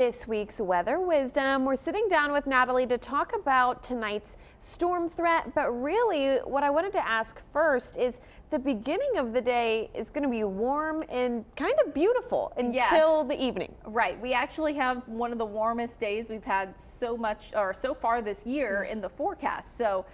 This week's Weather Wisdom, we're sitting down with Natalie to talk about tonight's storm threat, but really what I wanted to ask first is the beginning of the day is going to be warm and kind of beautiful until the evening. Right. We actually have one of the warmest days we've had so far this year in the forecast. So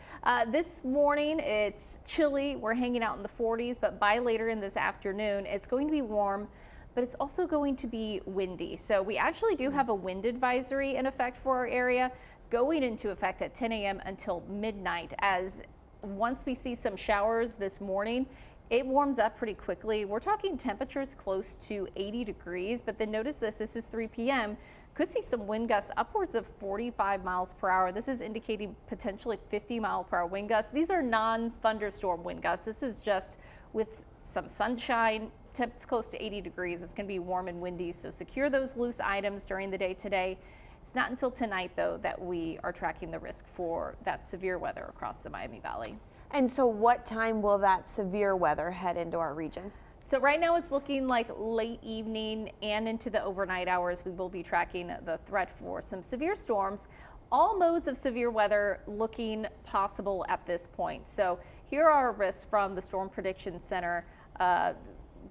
this morning it's chilly. We're hanging out in the 40s, but by later in this afternoon it's going to be warm, but it's also going to be windy. So we actually do have a wind advisory in effect for our area, going into effect at 10 a.m. until midnight. As once we see some showers this morning, it warms up pretty quickly. We're talking temperatures close to 80 degrees, but then notice this is 3 p.m. Could see some wind gusts upwards of 45 miles per hour. This is indicating potentially 50-mile-per-hour wind gusts. These are non-thunderstorm wind gusts. This is just with some sunshine. Temps close to 80 degrees. It's going to be warm and windy, so secure those loose items during the day today. It's not until tonight, though, that we are tracking the risk for that severe weather across the Miami Valley. And so what time will that severe weather head into our region? So right now it's looking like late evening and into the overnight hours. We will be tracking the threat for some severe storms. All modes of severe weather looking possible at this point. So here are our risks from the Storm Prediction Center.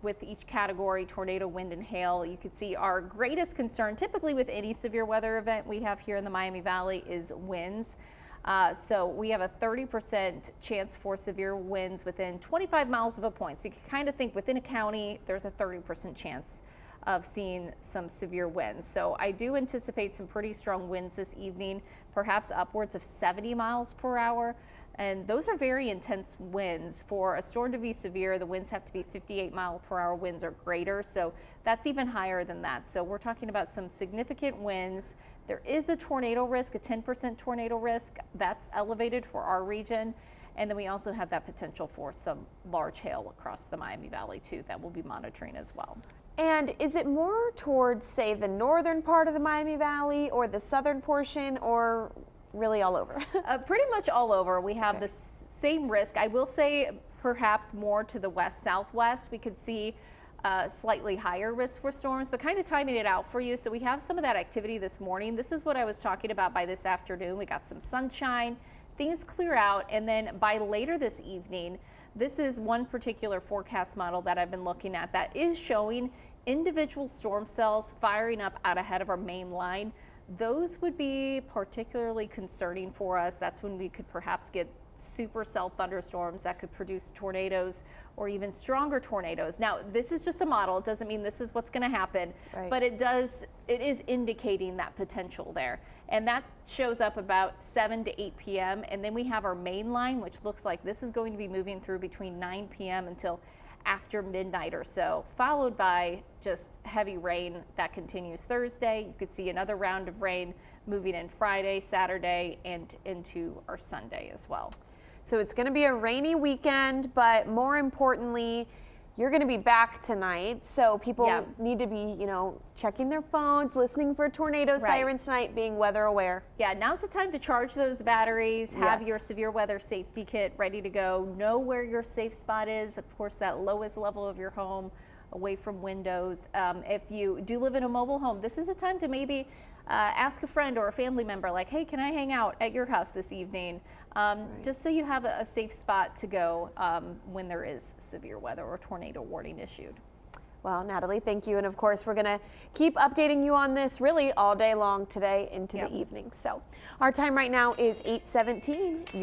With each category, tornado, wind, and hail, you can see our greatest concern typically with any severe weather event we have here in the Miami Valley is winds. So we have a 30% chance for severe winds within 25 miles of a point. So you can kind of think within a county, there's a 30% chance of seeing some severe winds. So I do anticipate some pretty strong winds this evening, perhaps upwards of 70 miles per hour. And those are very intense winds. For a storm to be severe, the winds have to be 58-mile-per-hour winds or greater. So that's even higher than that. So we're talking about some significant winds. There is a tornado risk, a 10% tornado risk. That's elevated for our region. And then we also have that potential for some large hail across the Miami Valley, too, that we'll be monitoring as well. And is it more towards, say, the northern part of the Miami Valley or the southern portion, or really all over? Pretty much all over. We have the same risk. I will say perhaps more to the west-southwest. We could see slightly higher risk for storms, but kind of timing it out for you. So we have some of that activity this morning. This is what I was talking about by this afternoon. We got some sunshine, things clear out, and then by later this evening, this is one particular forecast model that I've been looking at that is showing individual storm cells firing up out ahead of our main line. Those would be particularly concerning for us. That's when we could perhaps get supercell thunderstorms that could produce tornadoes or even stronger tornadoes. Now, this is just a model. It doesn't mean this is what's going to happen, but it is indicating that potential there. And that shows up about 7 to 8 p.m. And then we have our main line, which looks like this is going to be moving through between 9 p.m. until after midnight or so, followed by just heavy rain that continues Thursday. You could see another round of rain moving in Friday, Saturday, and into our Sunday as well. So it's going to be a rainy weekend, but more importantly, you're going to be back tonight. So people need to be, checking their phones, listening for tornado sirens tonight, being weather aware. Yeah, now's the time to charge those batteries, have your severe weather safety kit ready to go, know where your safe spot is, of course, that lowest level of your home, away from windows. If you do live in a mobile home, this is a time to maybe ask a friend or a family member, like, hey, can I hang out at your house this evening? Just so you have a safe spot to go when there is severe weather or tornado warning issued. Well, Natalie, thank you. And of course, we're going to keep updating you on this really all day long today into the evening. So our time right now is 8:17.